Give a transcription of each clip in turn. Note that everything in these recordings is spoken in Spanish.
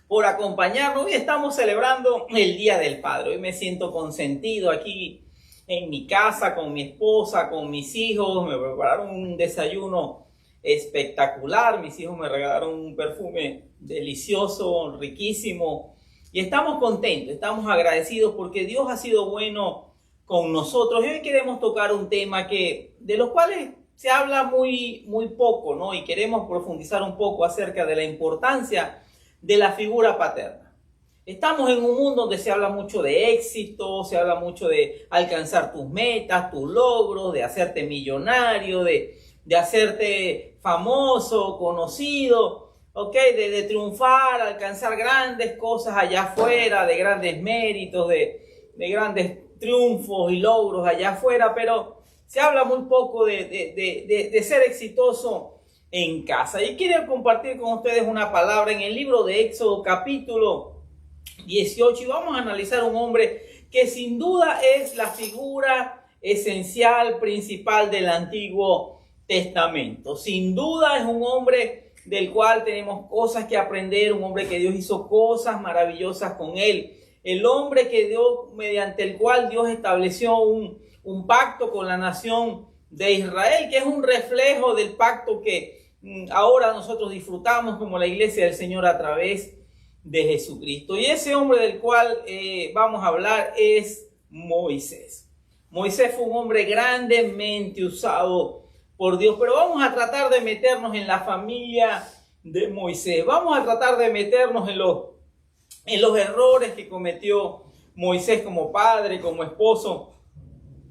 por acompañarnos. Hoy estamos celebrando el Día del Padre. Hoy me siento consentido aquí en mi casa con mi esposa, con mis hijos. Me prepararon un desayuno espectacular. Mis hijos me regalaron un perfume delicioso, riquísimo. Y estamos contentos, estamos agradecidos porque Dios ha sido bueno con nosotros. Y hoy queremos tocar un tema de los cuales se habla muy poco, ¿no? Y queremos profundizar un poco acerca de la importancia de la figura paterna. Estamos en un mundo donde se habla mucho de éxito, se habla mucho de alcanzar tus metas, tus logros, de hacerte millonario, de hacerte famoso, conocido, de triunfar, alcanzar grandes cosas allá afuera, de grandes méritos, de grandes triunfos y logros allá afuera, pero se habla muy poco de ser exitoso en casa. Y quiero compartir con ustedes una palabra en el libro de Éxodo capítulo 18 y vamos a analizar un hombre que sin duda es la figura esencial, principal del Antiguo Testamento. Sin duda es un hombre del cual tenemos cosas que aprender, un hombre que Dios hizo cosas maravillosas con él. El hombre mediante el cual Dios estableció un pacto con la nación de Israel, que es un reflejo del pacto que ahora nosotros disfrutamos como la iglesia del Señor a través de Jesucristo. Y ese hombre del cual vamos a hablar es Moisés. Moisés fue un hombre grandemente usado por Dios, pero vamos a tratar de meternos en la familia de Moisés. Vamos a tratar de meternos en los errores que cometió Moisés como padre, como esposo.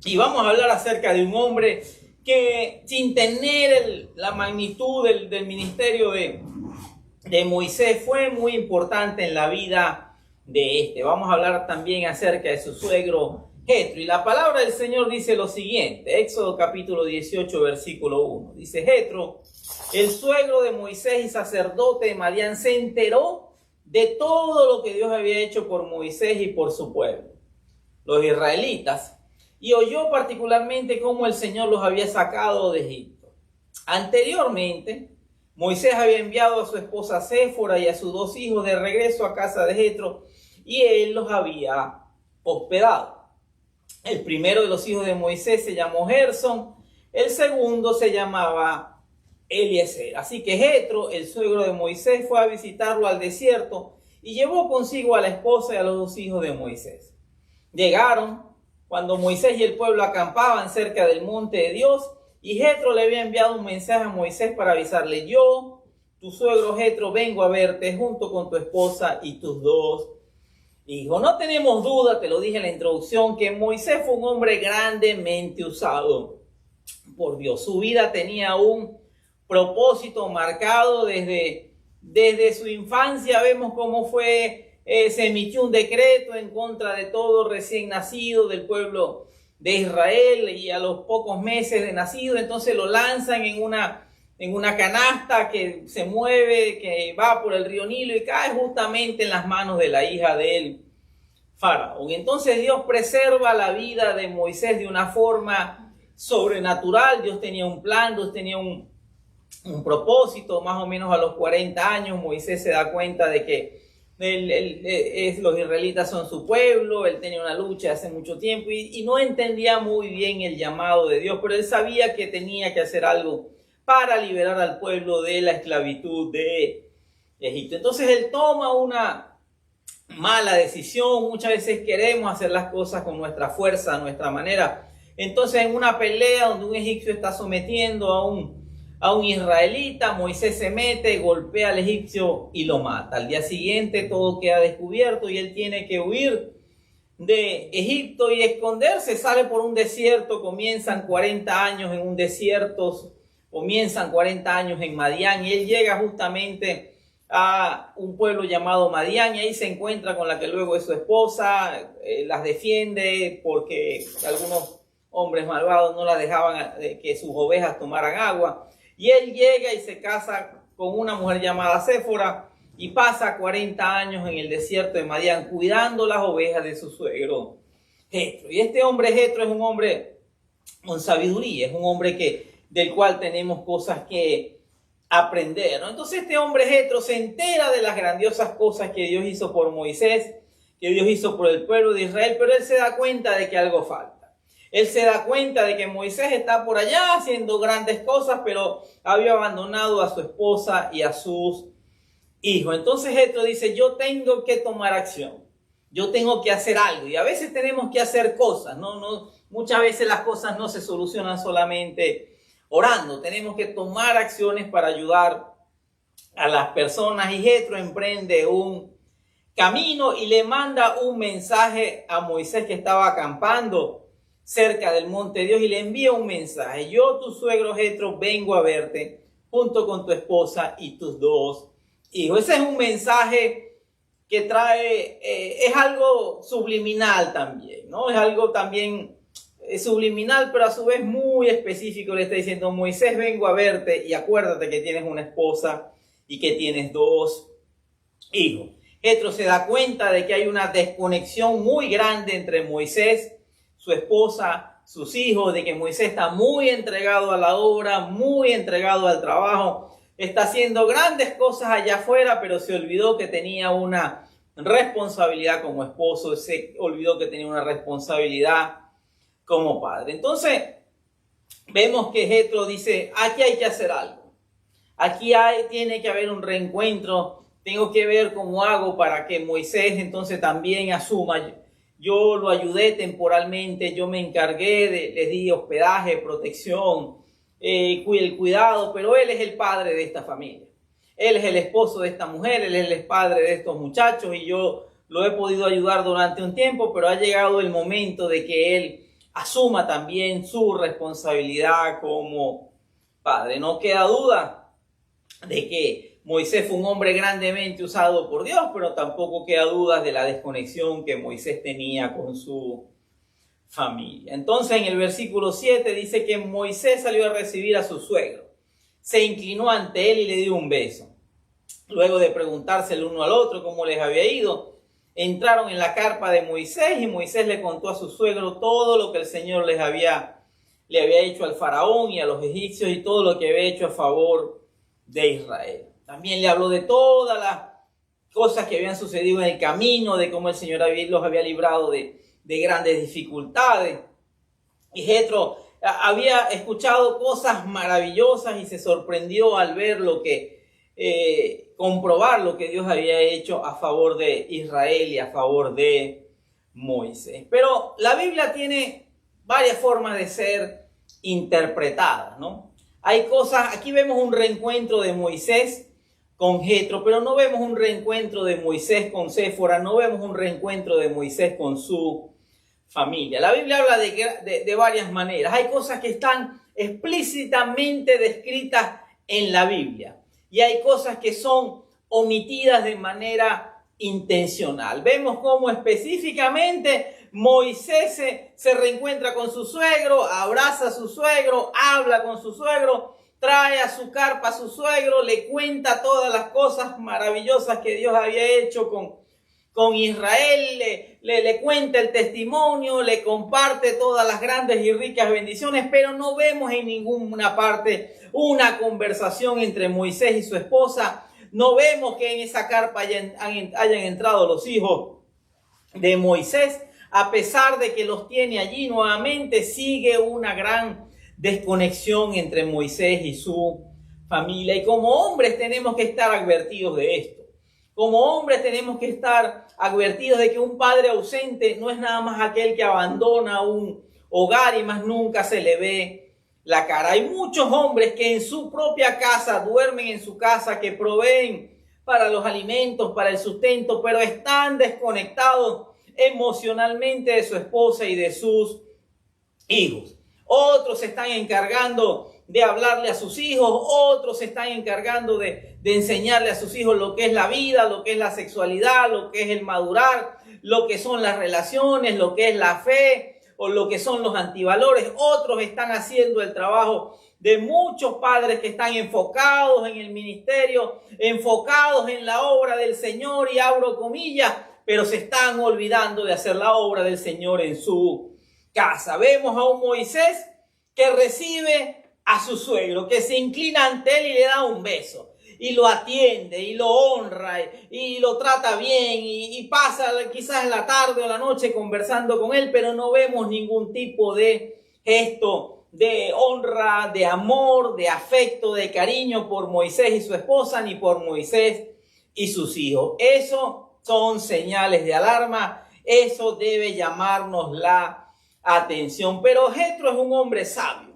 Y vamos a hablar acerca de un hombre que sin tener la magnitud del ministerio de Moisés fue muy importante en la vida de este. Vamos a hablar también acerca de su suegro Jetro. Y la palabra del Señor dice lo siguiente, Éxodo capítulo 18, versículo 1. Dice: Jetro, el suegro de Moisés y sacerdote de Madián, se enteró de todo lo que Dios había hecho por Moisés y por su pueblo, los israelitas, y oyó particularmente cómo el Señor los había sacado de Egipto. Anteriormente, Moisés había enviado a su esposa Séfora y a sus 2 hijos de regreso a casa de Jetro, y él los había hospedado. El primero de los hijos de Moisés se llamó Gersón, el segundo se llamaba Eliezer. Así que Jetro, el suegro de Moisés, fue a visitarlo al desierto y llevó consigo a la esposa y a los 2 hijos de Moisés. Llegaron cuando Moisés y el pueblo acampaban cerca del monte de Dios, y Jetro le había enviado un mensaje a Moisés para avisarle: yo, tu suegro Jetro, vengo a verte junto con tu esposa y tus 2 hijos. No tenemos duda, te lo dije en la introducción, que Moisés fue un hombre grandemente usado por Dios. Su vida tenía un propósito marcado desde su infancia. Vemos cómo se emitió un decreto en contra de todo recién nacido del pueblo de Israel, y a los pocos meses de nacido entonces lo lanzan en una canasta que se mueve, que va por el río Nilo y cae justamente en las manos de la hija del faraón. Entonces Dios preserva la vida de Moisés de una forma sobrenatural. Dios tenía un plan, Dios tenía un propósito. Más o menos a los 40 años Moisés se da cuenta de que los israelitas son su pueblo. Él tenía una lucha hace mucho tiempo y no entendía muy bien el llamado de Dios, pero él sabía que tenía que hacer algo para liberar al pueblo de la esclavitud de Egipto. Entonces él toma una mala decisión. Muchas veces queremos hacer las cosas con nuestra fuerza, a nuestra manera. Entonces, en una pelea donde un egipcio está sometiendo a un israelita, Moisés se mete, golpea al egipcio y lo mata. Al día siguiente todo queda descubierto y él tiene que huir de Egipto y esconderse. Sale por un desierto, comienzan 40 años en un desierto, comienzan 40 años en Madián, y él llega justamente a un pueblo llamado Madián, y ahí se encuentra con la que luego es su esposa. Las defiende porque algunos hombres malvados no las dejaban que sus ovejas tomaran agua. Y él llega y se casa con una mujer llamada Séfora y pasa 40 años en el desierto de Madián cuidando las ovejas de su suegro Jetro. Y este hombre Jetro es un hombre con sabiduría, es un hombre del cual tenemos cosas que aprender, ¿no? Entonces este hombre Jetro se entera de las grandiosas cosas que Dios hizo por Moisés, que Dios hizo por el pueblo de Israel, pero él se da cuenta de que algo falta. Él se da cuenta de que Moisés está por allá haciendo grandes cosas, pero había abandonado a su esposa y a sus hijos. Entonces Jetro dice, yo tengo que tomar acción, yo tengo que hacer algo. Y a veces tenemos que hacer cosas, ¿no? Muchas veces las cosas no se solucionan solamente orando, tenemos que tomar acciones para ayudar a las personas. Y Jetro emprende un camino y le manda un mensaje a Moisés, que estaba acampando cerca del monte de Dios, y le envía un mensaje: yo, tu suegro Jetro, vengo a verte junto con tu esposa y tus 2 hijos. Ese es un mensaje que trae, es algo subliminal también, ¿no? Es algo también subliminal, pero a su vez muy específico. Le está diciendo: Moisés, vengo a verte y acuérdate que tienes una esposa y que tienes 2 hijos. Jetro se da cuenta de que hay una desconexión muy grande entre Moisés, su esposa, sus hijos, de que Moisés está muy entregado a la obra, muy entregado al trabajo, está haciendo grandes cosas allá afuera, pero se olvidó que tenía una responsabilidad como esposo, se olvidó que tenía una responsabilidad como padre. Entonces vemos que Jetro dice: aquí hay que hacer algo, aquí tiene que haber un reencuentro. Tengo que ver cómo hago para que Moisés entonces también asuma. Yo lo ayudé temporalmente, yo me encargué, les di hospedaje, protección, el cuidado, pero él es el padre de esta familia. Él es el esposo de esta mujer, él es el padre de estos muchachos, y yo lo he podido ayudar durante un tiempo, pero ha llegado el momento de que él asuma también su responsabilidad como padre. No queda duda de que Moisés fue un hombre grandemente usado por Dios, pero tampoco queda duda de la desconexión que Moisés tenía con su familia. Entonces en el versículo 7 dice que Moisés salió a recibir a su suegro, se inclinó ante él y le dio un beso. Luego de preguntarse el uno al otro cómo les había ido, entraron en la carpa de Moisés, y Moisés le contó a su suegro todo lo que el Señor le había hecho al faraón y a los egipcios, y todo lo que había hecho a favor de Israel. También le habló de todas las cosas que habían sucedido en el camino, de cómo el Señor los había librado de grandes dificultades. Y Jetro había escuchado cosas maravillosas y se sorprendió al ver comprobar lo que Dios había hecho a favor de Israel y a favor de Moisés. Pero la Biblia tiene varias formas de ser interpretada, ¿no? Hay cosas, aquí vemos un reencuentro de Moisés con Jetro, pero no vemos un reencuentro de Moisés con Séfora, no vemos un reencuentro de Moisés con su familia. La Biblia habla de varias maneras. Hay cosas que están explícitamente descritas en la Biblia y hay cosas que son omitidas de manera intencional. Vemos cómo específicamente Moisés se reencuentra con su suegro, abraza a su suegro, habla con su suegro, trae a su carpa a su suegro, le cuenta todas las cosas maravillosas que Dios había hecho con Israel, le cuenta el testimonio, le comparte todas las grandes y ricas bendiciones, pero no vemos en ninguna parte una conversación entre Moisés y su esposa. No vemos que en esa carpa hayan entrado los hijos de Moisés. A pesar de que los tiene allí, nuevamente sigue una gran desconexión entre Moisés y su familia. Y como hombres tenemos que estar advertidos de esto. Como hombres tenemos que estar advertidos de que un padre ausente no es nada más aquel que abandona un hogar y más nunca se le ve la cara. Hay muchos hombres que en su propia casa, duermen en su casa, que proveen para los alimentos, para el sustento, pero están desconectados emocionalmente de su esposa y de sus hijos. Otros se están encargando de hablarle a sus hijos, otros se están encargando de enseñarle a sus hijos lo que es la vida, lo que es la sexualidad, lo que es el madurar, lo que son las relaciones, lo que es la fe o lo que son los antivalores. Otros están haciendo el trabajo de muchos padres que están enfocados en el ministerio, enfocados en la obra del Señor, y abro comillas, pero se están olvidando de hacer la obra del Señor en su casa. Vemos a un Moisés que recibe a su suegro, que se inclina ante él y le da un beso, y lo atiende, y lo honra, y lo trata bien, y pasa quizás la tarde o la noche conversando con él, pero no vemos ningún tipo de gesto de honra, de amor, de afecto, de cariño por Moisés y su esposa, ni por Moisés y sus hijos. Eso son señales de alarma, eso debe llamarnos la atención. Pero Jetro es un hombre sabio.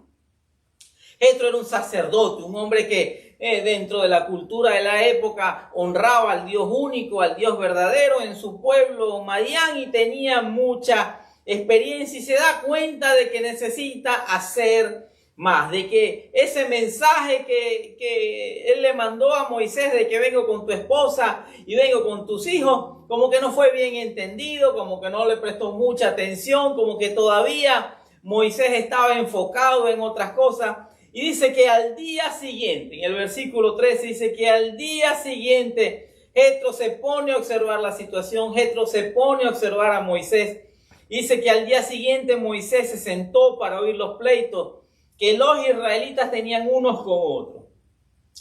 Jetro era un sacerdote, un hombre que dentro de la cultura de la época honraba al Dios único, al Dios verdadero en su pueblo Madián, y tenía mucha experiencia y se da cuenta de que necesita hacer más, de que ese mensaje que él le mandó a Moisés de que vengo con tu esposa y vengo con tus hijos, como que no fue bien entendido, como que no le prestó mucha atención, como que todavía Moisés estaba enfocado en otras cosas. Y dice que al día siguiente, en el versículo 13, dice que al día siguiente Jetro se pone a observar la situación, Jetro se pone a observar a Moisés. Dice que al día siguiente Moisés se sentó para oír los pleitos que los israelitas tenían unos con otros.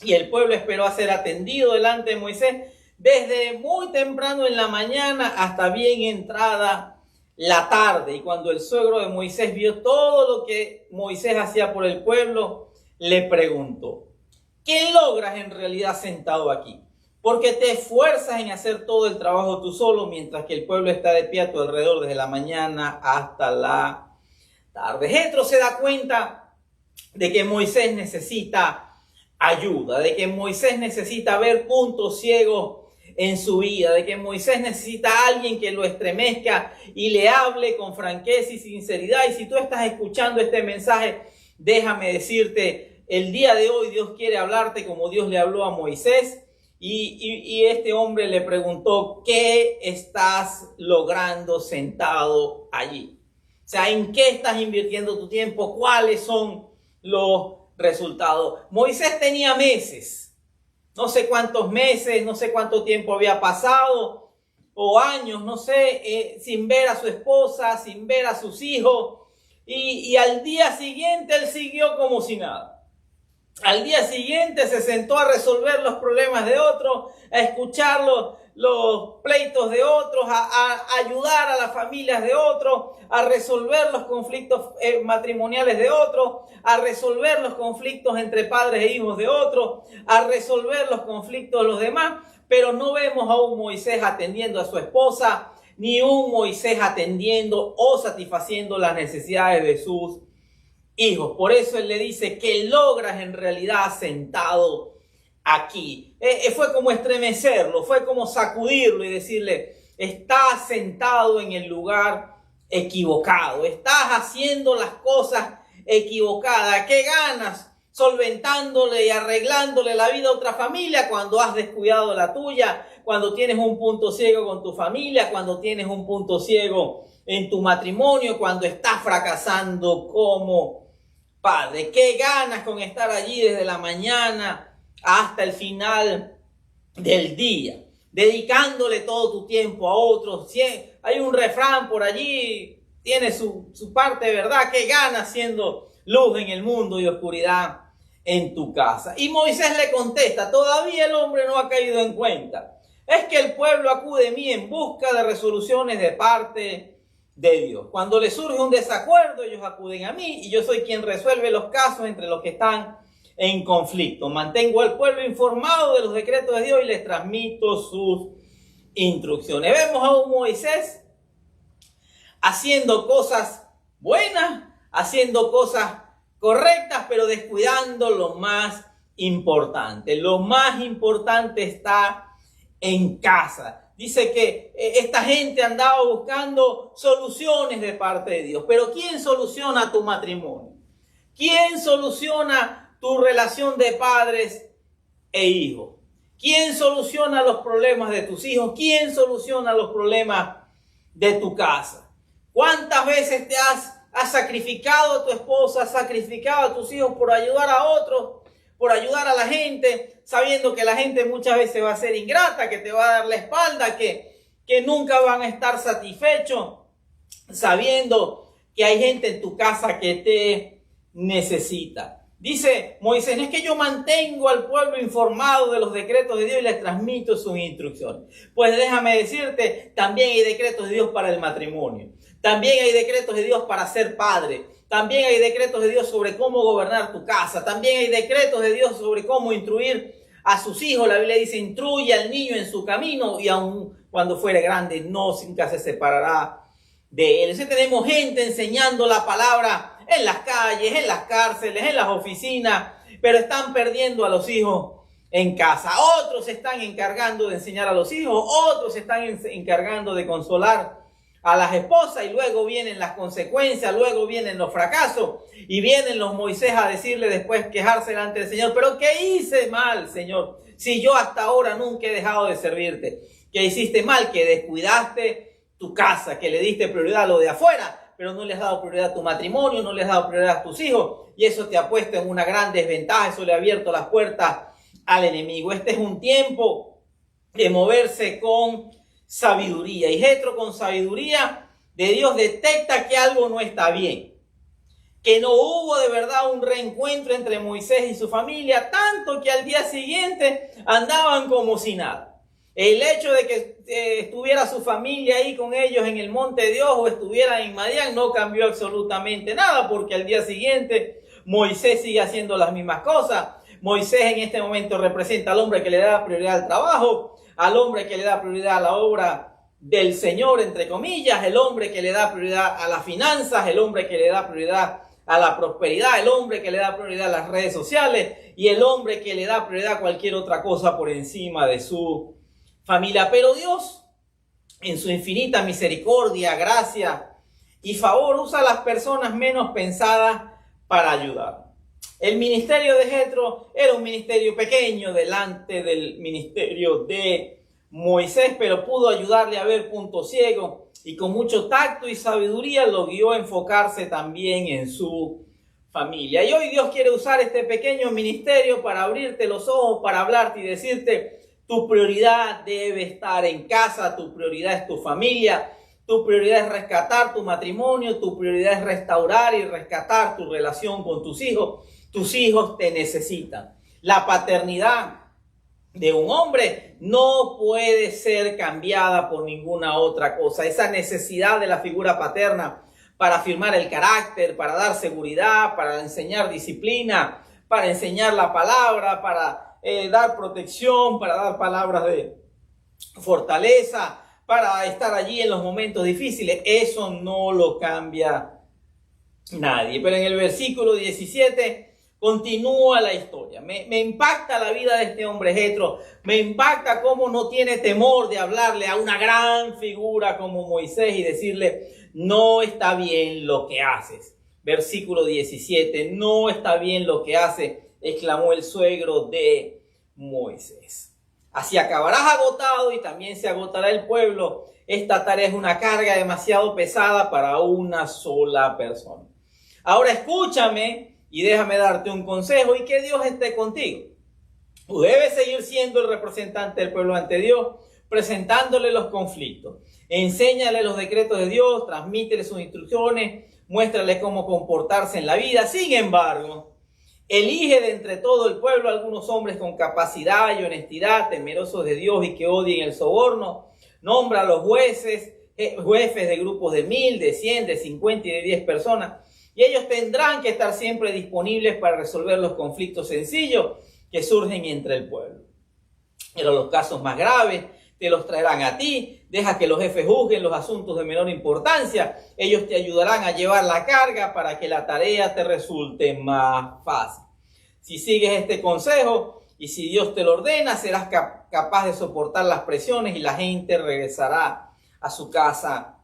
Y el pueblo esperó a ser atendido delante de Moisés desde muy temprano en la mañana hasta bien entrada la tarde. Y cuando el suegro de Moisés vio todo lo que Moisés hacía por el pueblo, le preguntó: ¿qué logras en realidad sentado aquí? Porque te esfuerzas en hacer todo el trabajo tú solo, mientras que el pueblo está de pie a tu alrededor desde la mañana hasta la tarde. Jetro se da cuenta de que Moisés necesita ayuda, de que Moisés necesita ver puntos ciegos en su vida, de que Moisés necesita a alguien que lo estremezca y le hable con franqueza y sinceridad. Y si tú estás escuchando este mensaje, déjame decirte, el día de hoy Dios quiere hablarte como Dios le habló a Moisés. Y este hombre le preguntó: ¿qué estás logrando sentado allí? O sea, ¿en qué estás invirtiendo tu tiempo? ¿Cuáles son los resultados? Moisés tenía meses, no sé cuántos meses, no sé cuánto tiempo había pasado, o años, no sé, sin ver a su esposa, sin ver a sus hijos. Y al día siguiente él siguió como si nada. Al día siguiente se sentó a resolver los problemas de otros, a escuchar los pleitos de otros, a ayudar a las familias de otros, a resolver los conflictos matrimoniales de otros, a resolver los conflictos entre padres e hijos de otros, a resolver los conflictos de los demás. Pero no vemos a un Moisés atendiendo a su esposa, ni un Moisés atendiendo o satisfaciendo las necesidades de sus hijos. Por eso él le dice: ¿qué logras en realidad sentado aquí? Fue como estremecerlo, fue como sacudirlo y decirle: estás sentado en el lugar equivocado, estás haciendo las cosas equivocadas. ¿Qué ganas solventándole y arreglándole la vida a otra familia cuando has descuidado la tuya? Cuando tienes un punto ciego con tu familia, cuando tienes un punto ciego en tu matrimonio, cuando estás fracasando como padre. ¿Qué ganas con estar allí desde la mañana hasta el final del día, dedicándole todo tu tiempo a otros? Hay un refrán por allí, tiene su parte de verdad. ¿Qué ganas siendo luz en el mundo y oscuridad en tu casa? Y Moisés le contesta: todavía el hombre no ha caído en cuenta. Es que el pueblo acude a mí en busca de resoluciones de parte de Dios. Cuando les surge un desacuerdo, ellos acuden a mí y yo soy quien resuelve los casos entre los que están en conflicto. Mantengo al pueblo informado de los decretos de Dios y les transmito sus instrucciones. Vemos a un Moisés haciendo cosas buenas, haciendo cosas correctas, pero descuidando lo más importante. Lo más importante está en casa. Dice que esta gente andaba buscando soluciones de parte de Dios. Pero ¿quién soluciona tu matrimonio? ¿Quién soluciona tu relación de padres e hijos? ¿Quién soluciona los problemas de tus hijos? ¿Quién soluciona los problemas de tu casa? ¿Cuántas veces te has sacrificado a tu esposa, has sacrificado a tus hijos por ayudar a otros, por ayudar a la gente, sabiendo que la gente muchas veces va a ser ingrata, que te va a dar la espalda, que nunca van a estar satisfechos, sabiendo que hay gente en tu casa que te necesita? Dice Moisés, no es que yo mantengo al pueblo informado de los decretos de Dios y les transmito sus instrucciones. Pues déjame decirte, también hay decretos de Dios para el matrimonio. También hay decretos de Dios para ser padre. También hay decretos de Dios sobre cómo gobernar tu casa. También hay decretos de Dios sobre cómo instruir a sus hijos. La Biblia dice, instruye al niño en su camino y aun cuando fuere grande, nunca se separará de él. Entonces tenemos gente enseñando la palabra en las calles, en las cárceles, en las oficinas, pero están perdiendo a los hijos en casa. Otros se están encargando de enseñar a los hijos, otros se están encargando de consolar a las esposas, y luego vienen las consecuencias, luego vienen los fracasos, y vienen los Moisés a decirle después, quejarse delante del Señor, pero ¿qué hice mal, Señor? Si yo hasta ahora nunca he dejado de servirte. ¿Qué hiciste mal? Que descuidaste tu casa, que le diste prioridad a lo de afuera, pero no le has dado prioridad a tu matrimonio, no le has dado prioridad a tus hijos, y eso te ha puesto en una gran desventaja, eso le ha abierto las puertas al enemigo. Este es un tiempo de moverse con sabiduría, y Jetro, con sabiduría de Dios, detecta que algo no está bien, que no hubo de verdad un reencuentro entre Moisés y su familia, tanto que al día siguiente andaban como si nada. El hecho de que estuviera su familia ahí con ellos en el monte de Dios o estuviera en Madián no cambió absolutamente nada, porque al día siguiente Moisés sigue haciendo las mismas cosas. Moisés en este momento representa al hombre que le da prioridad al trabajo, al hombre que le da prioridad a la obra del Señor, entre comillas, el hombre que le da prioridad a las finanzas, el hombre que le da prioridad a la prosperidad, el hombre que le da prioridad a las redes sociales y el hombre que le da prioridad a cualquier otra cosa por encima de su familia. Pero Dios, en su infinita misericordia, gracia y favor, usa a las personas menos pensadas para ayudar. El ministerio de Jetro era un ministerio pequeño delante del ministerio de Moisés, pero pudo ayudarle a ver puntos ciegos y con mucho tacto y sabiduría lo guió a enfocarse también en su familia. Y hoy Dios quiere usar este pequeño ministerio para abrirte los ojos, para hablarte y decirte: tu prioridad debe estar en casa, tu prioridad es tu familia, tu prioridad es rescatar tu matrimonio, tu prioridad es restaurar y rescatar tu relación con tus hijos. Tus hijos te necesitan. La paternidad de un hombre no puede ser cambiada por ninguna otra cosa. Esa necesidad de la figura paterna para afirmar el carácter, para dar seguridad, para enseñar disciplina, para enseñar la palabra, para dar protección, para dar palabras de fortaleza, para estar allí en los momentos difíciles, eso no lo cambia nadie. Pero en el versículo 17 continúa la historia. Me impacta la vida de este hombre Jetro. Me impacta cómo no tiene temor de hablarle a una gran figura como Moisés y decirle: no está bien lo que haces. Versículo 17, no está bien lo que hace, exclamó el suegro de Moisés. Así acabarás agotado y también se agotará el pueblo. Esta tarea es una carga demasiado pesada para una sola persona. Ahora escúchame y déjame darte un consejo, y que Dios esté contigo. Tú debes seguir siendo el representante del pueblo ante Dios, presentándole los conflictos. Enséñale los decretos de Dios, transmítele sus instrucciones, muéstrale cómo comportarse en la vida. Sin embargo, elige de entre todo el pueblo algunos hombres con capacidad y honestidad, temerosos de Dios y que odien el soborno. Nombra a los jefes de grupos de 1000, de 100, de 50 y de 10 personas. Y ellos tendrán que estar siempre disponibles para resolver los conflictos sencillos que surgen entre el pueblo. Pero los casos más graves te los traerán a ti. Deja que los jefes juzguen los asuntos de menor importancia. Ellos te ayudarán a llevar la carga para que la tarea te resulte más fácil. Si sigues este consejo y si Dios te lo ordena, serás capaz de soportar las presiones y la gente regresará a su casa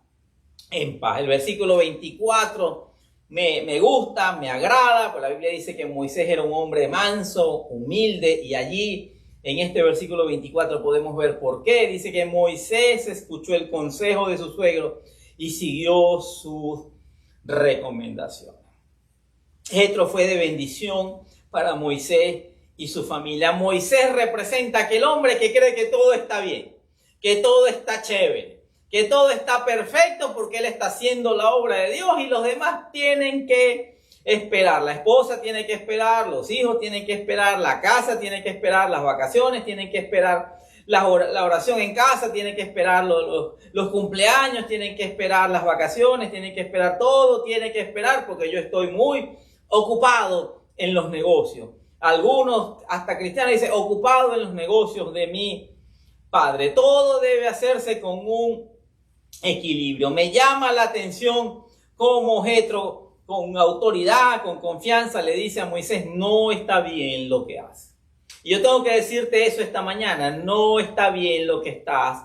en paz. El versículo 24 me gusta, me agrada, porque la Biblia dice que Moisés era un hombre manso, humilde, y allí en este versículo 24 podemos ver por qué. Dice que Moisés escuchó el consejo de su suegro y siguió sus recomendaciones. Jetro fue de bendición para Moisés y su familia. Moisés representa a aquel hombre que cree que todo está bien, que todo está chévere, que todo está perfecto porque él está haciendo la obra de Dios y los demás tienen que esperar, la esposa tiene que esperar, los hijos tienen que esperar, la casa tiene que esperar, las vacaciones tienen que esperar, la oración en casa tiene que esperar, los cumpleaños tienen que esperar, las vacaciones tienen que esperar, todo tiene que esperar porque yo estoy muy ocupado en los negocios. Algunos, hasta cristianos, dicen ocupado en los negocios de mi padre. Todo debe hacerse con un equilibrio. Me llama la atención cómo Jetro, con autoridad, con confianza, le dice a Moisés, no está bien lo que hace. Y yo tengo que decirte eso esta mañana, no está bien lo que estás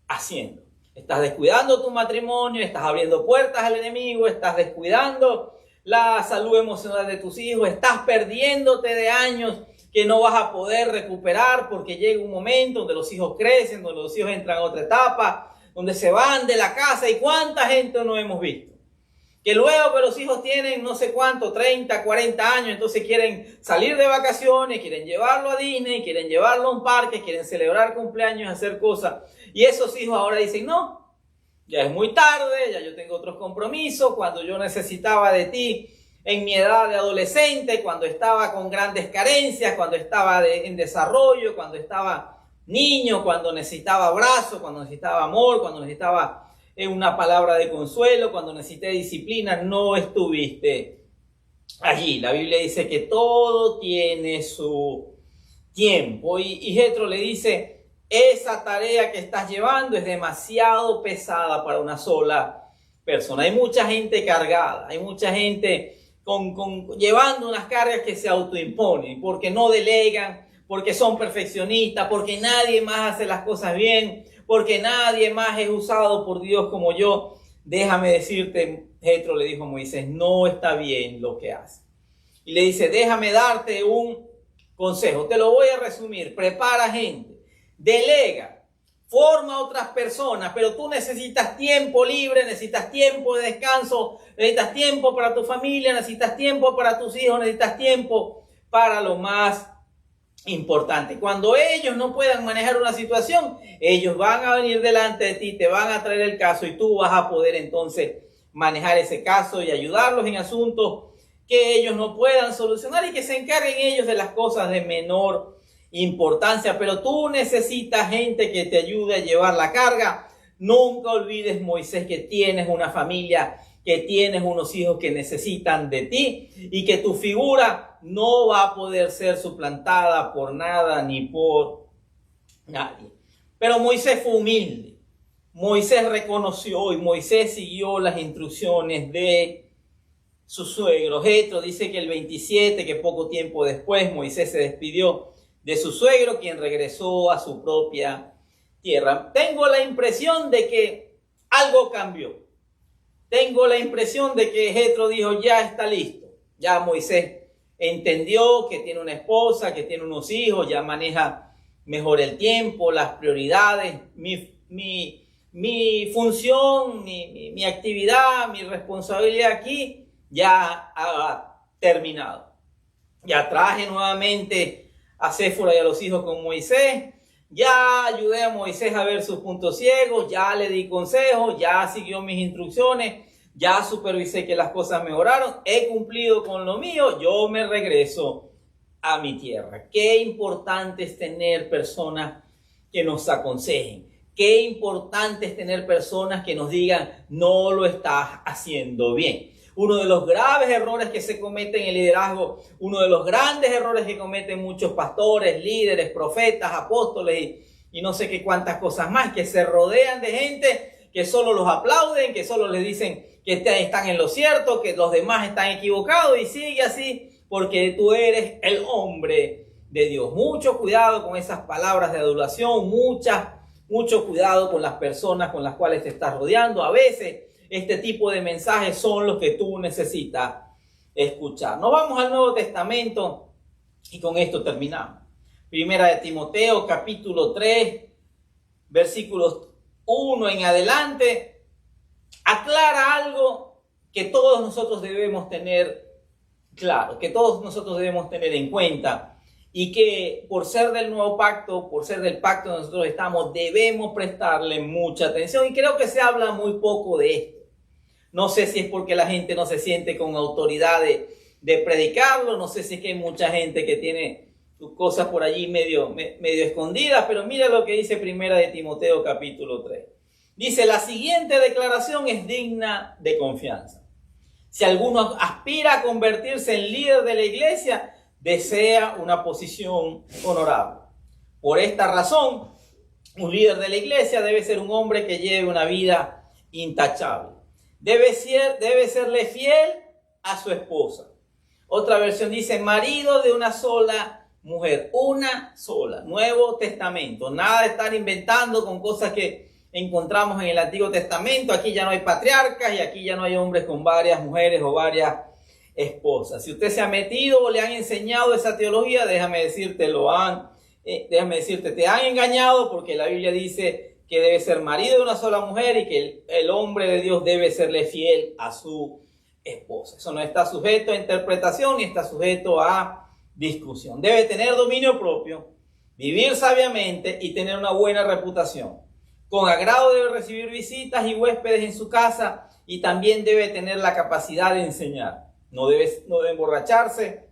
haciendo. Estás descuidando tu matrimonio, estás abriendo puertas al enemigo, estás descuidando la salud emocional de tus hijos, estás perdiéndote de años que no vas a poder recuperar porque llega un momento donde los hijos crecen, donde los hijos entran a otra etapa, donde se van de la casa. ¿Y cuánta gente no hemos visto? Que luego que los hijos tienen no sé cuánto, 30, 40 años, entonces quieren salir de vacaciones, quieren llevarlo a Disney, quieren llevarlo a un parque, quieren celebrar cumpleaños, hacer cosas. Y esos hijos ahora dicen, no, ya es muy tarde, ya yo tengo otros compromisos, cuando yo necesitaba de ti en mi edad de adolescente, cuando estaba con grandes carencias, cuando estaba en desarrollo, cuando estaba niño, cuando necesitaba abrazo, cuando necesitaba amor, cuando necesitaba una palabra de consuelo, cuando necesité disciplina, no estuviste allí. La Biblia dice que todo tiene su tiempo. Y Jetro le dice, esa tarea que estás llevando es demasiado pesada para una sola persona. Hay mucha gente cargada, hay mucha gente llevando unas cargas que se autoimponen, porque no delegan, porque son perfeccionistas, porque nadie más hace las cosas bien, porque nadie más es usado por Dios como yo. Déjame decirte, Jetro le dijo a Moisés, no está bien lo que hace. Y le dice, déjame darte un consejo, te lo voy a resumir. Prepara gente, delega, forma a otras personas, pero tú necesitas tiempo libre, necesitas tiempo de descanso, necesitas tiempo para tu familia, necesitas tiempo para tus hijos, necesitas tiempo para lo más importante. Cuando ellos no puedan manejar una situación, ellos van a venir delante de ti, te van a traer el caso y tú vas a poder entonces manejar ese caso y ayudarlos en asuntos que ellos no puedan solucionar y que se encarguen ellos de las cosas de menor importancia. Pero tú necesitas gente que te ayude a llevar la carga. Nunca olvides, Moisés, que tienes una familia, que tienes unos hijos que necesitan de ti y que tu figura no va a poder ser suplantada por nada ni por nadie. Pero Moisés fue humilde. Moisés reconoció y Moisés siguió las instrucciones de su suegro. Jetro dice que el 27, que poco tiempo después Moisés se despidió de su suegro, quien regresó a su propia tierra. Tengo la impresión de que algo cambió. Tengo la impresión de que Jetro dijo, ya está listo. Ya Moisés entendió que tiene una esposa, que tiene unos hijos, ya maneja mejor el tiempo, las prioridades, mi función, mi actividad, mi responsabilidad aquí ya ha terminado. Ya traje nuevamente a Séfora y a los hijos con Moisés, ya ayudé a Moisés a ver sus puntos ciegos, ya le di consejos, ya siguió mis instrucciones, ya supervisé que las cosas mejoraron, he cumplido con lo mío, yo me regreso a mi tierra. Qué importante es tener personas que nos aconsejen. Qué importante es tener personas que nos digan, no lo estás haciendo bien. Uno de los graves errores que se cometen en el liderazgo, uno de los grandes errores que cometen muchos pastores, líderes, profetas, apóstoles y no sé qué cuántas cosas más, que se rodean de gente que solo los aplauden, que solo les dicen que están en lo cierto, que los demás están equivocados y sigue así porque tú eres el hombre de Dios. Mucho cuidado con esas palabras de adulación, mucho cuidado con las personas con las cuales te estás rodeando. A veces este tipo de mensajes son los que tú necesitas escuchar. Nos vamos al Nuevo Testamento y con esto terminamos. Primera de Timoteo, capítulo 3, versículos 1 en adelante, aclara algo que todos nosotros debemos tener claro, que todos nosotros debemos tener en cuenta y que por ser del nuevo pacto, por ser del pacto donde nosotros estamos, debemos prestarle mucha atención y creo que se habla muy poco de esto. No sé si es porque la gente no se siente con autoridad de predicarlo. No sé si es que hay mucha gente que tiene sus cosas por allí medio escondidas. Pero mira lo que dice Primera de Timoteo capítulo 3. Dice, la siguiente declaración es digna de confianza. Si alguno aspira a convertirse en líder de la iglesia, desea una posición honorable. Por esta razón, un líder de la iglesia debe ser un hombre que lleve una vida intachable. Debe serle fiel a su esposa. Otra versión dice, marido de una sola mujer. Una sola. Nuevo Testamento. Nada de estar inventando con cosas que encontramos en el Antiguo Testamento. Aquí ya no hay patriarcas y aquí ya no hay hombres con varias mujeres o varias esposas. Si usted se ha metido o le han enseñado esa teología, déjame decirte, te han engañado, porque la Biblia dice que debe ser marido de una sola mujer y que el hombre de Dios debe serle fiel a su esposa. Eso no está sujeto a interpretación ni está sujeto a discusión. Debe tener dominio propio, vivir sabiamente y tener una buena reputación. Con agrado debe recibir visitas y huéspedes en su casa y también debe tener la capacidad de enseñar. No debe emborracharse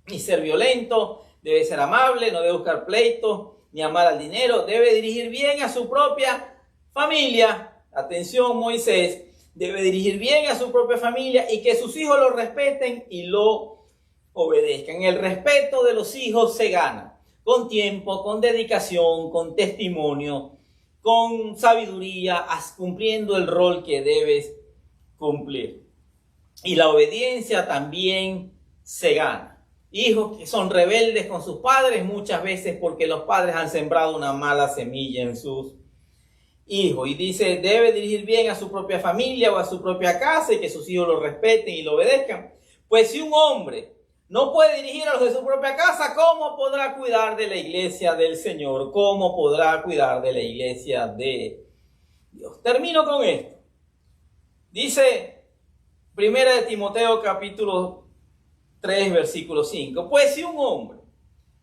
ni ser violento, debe ser amable, no debe buscar pleitos ni amar al dinero. Debe dirigir bien a su propia familia. Atención, Moisés, debe dirigir bien a su propia familia y que sus hijos lo respeten y lo obedezcan. El respeto de los hijos se gana con tiempo, con dedicación, con testimonio, con sabiduría, cumpliendo el rol que debes cumplir. Y la obediencia también se gana. Hijos que son rebeldes con sus padres, muchas veces porque los padres han sembrado una mala semilla en sus hijos. Y dice, debe dirigir bien a su propia familia o a su propia casa y que sus hijos lo respeten y lo obedezcan. Pues si un hombre no puede dirigir a los de su propia casa, ¿cómo podrá cuidar de la iglesia del Señor? ¿Cómo podrá cuidar de la iglesia de Dios? Termino con esto. Dice Primera de Timoteo capítulo 3, versículo 5. Pues si un hombre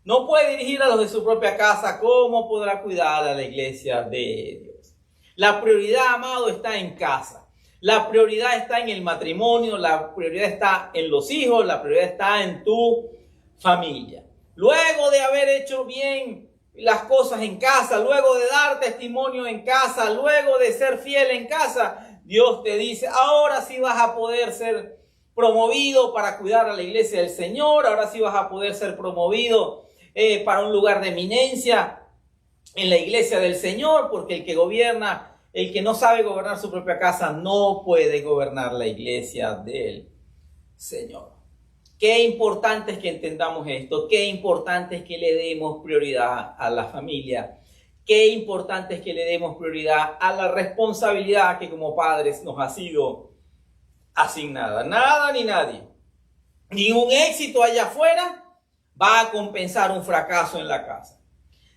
no puede dirigir a los de su propia casa, ¿cómo podrá cuidar a la iglesia de Dios? La prioridad, amado, está en casa. La prioridad está en el matrimonio, la prioridad está en los hijos, la prioridad está en tu familia. Luego de haber hecho bien las cosas en casa, luego de dar testimonio en casa, luego de ser fiel en casa, Dios te dice, ahora sí vas a poder ser promovido para cuidar a la iglesia del Señor, ahora sí vas a poder ser promovido para un lugar de eminencia en la iglesia del Señor, porque el que no sabe gobernar su propia casa no puede gobernar la iglesia del Señor. Qué importante es que entendamos esto. Qué importante es que le demos prioridad a la familia. Qué importante es que le demos prioridad a la responsabilidad que como padres nos ha sido asignada. Nada ni nadie, ningún éxito allá afuera va a compensar un fracaso en la casa.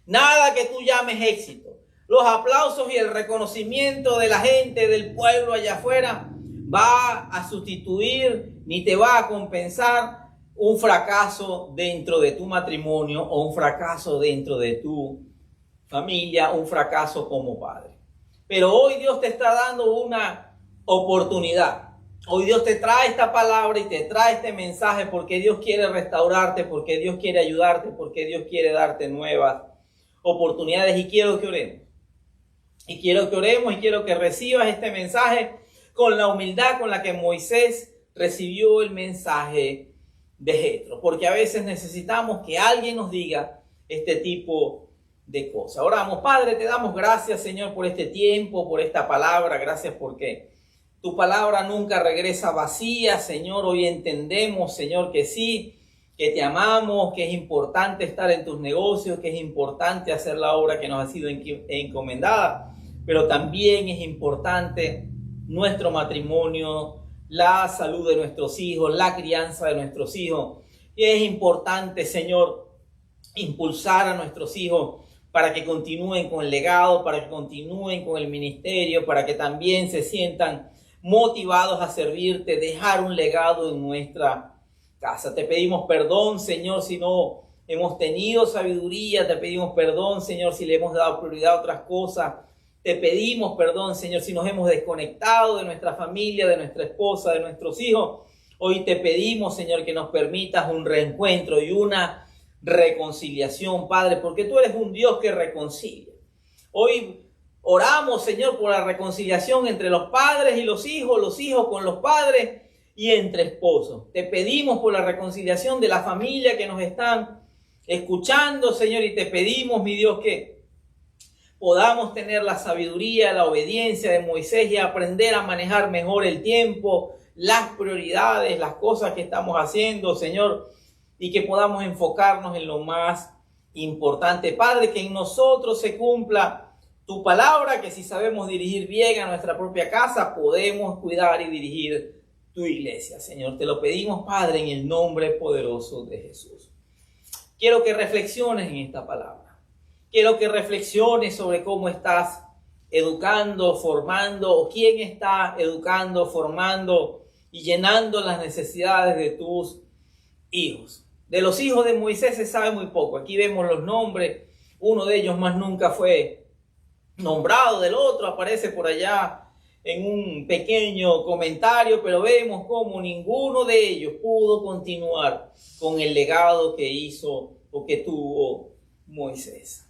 Nada que tú llames éxito, los aplausos y el reconocimiento de la gente, del pueblo allá afuera, va a sustituir ni te va a compensar un fracaso dentro de tu matrimonio o un fracaso dentro de tu familia, un fracaso como padre. Pero hoy Dios te está dando una oportunidad. Hoy Dios te trae esta palabra y te trae este mensaje porque Dios quiere restaurarte, porque Dios quiere ayudarte, porque Dios quiere darte nuevas oportunidades. Y quiero que oremos. Y quiero que recibas este mensaje con la humildad con la que Moisés recibió el mensaje de Jetro. Porque a veces necesitamos que alguien nos diga este tipo de cosas. Oramos. Padre, te damos gracias, Señor, por este tiempo, por esta palabra. Gracias porque tu palabra nunca regresa vacía, Señor. Hoy entendemos, Señor, que sí, que te amamos, que es importante estar en tus negocios, que es importante hacer la obra que nos ha sido encomendada. Pero también es importante nuestro matrimonio, la salud de nuestros hijos, la crianza de nuestros hijos. Y es importante, Señor, impulsar a nuestros hijos para que continúen con el legado, para que continúen con el ministerio, para que también se sientan motivados a servirte, dejar un legado en nuestra casa. Te pedimos perdón, Señor, si no hemos tenido sabiduría. Te pedimos perdón, Señor, si le hemos dado prioridad a otras cosas Te pedimos perdón, Señor, si nos hemos desconectado de nuestra familia, de nuestra esposa, de nuestros hijos. Hoy te pedimos, Señor, que nos permitas un reencuentro y una reconciliación, Padre, porque tú eres un Dios que reconcilia. Hoy oramos, Señor, por la reconciliación entre los padres y los hijos con los padres y entre esposos. Te pedimos por la reconciliación de la familia que nos están escuchando, Señor, y te pedimos, mi Dios, que podamos tener la sabiduría, la obediencia de Moisés y aprender a manejar mejor el tiempo, las prioridades, las cosas que estamos haciendo, Señor, y que podamos enfocarnos en lo más importante. Padre, que en nosotros se cumpla tu palabra, que si sabemos dirigir bien a nuestra propia casa, podemos cuidar y dirigir tu iglesia. Señor, te lo pedimos, Padre, en el nombre poderoso de Jesús. Quiero que reflexiones en esta palabra. Quiero que reflexiones sobre cómo estás educando, formando, o quién está educando, formando y llenando las necesidades de tus hijos. De los hijos de Moisés se sabe muy poco. Aquí vemos los nombres. Uno de ellos más nunca fue nombrado, del otro aparece por allá en un pequeño comentario, pero vemos cómo ninguno de ellos pudo continuar con el legado que hizo o que tuvo Moisés.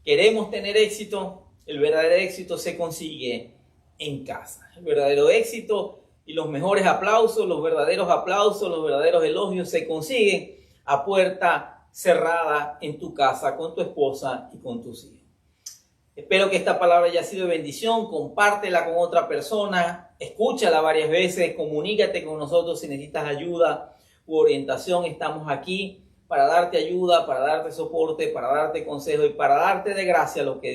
Queremos tener éxito. El verdadero éxito se consigue en casa. El verdadero éxito y los mejores aplausos, los verdaderos elogios se consiguen a puerta cerrada en tu casa, con tu esposa y con tus hijos. Espero que esta palabra haya sido de bendición. Compártela con otra persona, escúchala varias veces, comunícate con nosotros si necesitas ayuda u orientación. Estamos aquí para darte ayuda, para darte soporte, para darte consejo y para darte de gracia lo que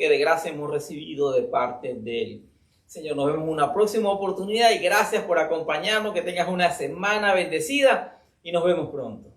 de gracia hemos recibido de parte de Él. Señor, nos vemos en una próxima oportunidad y gracias por acompañarnos. Que tengas una semana bendecida y nos vemos pronto.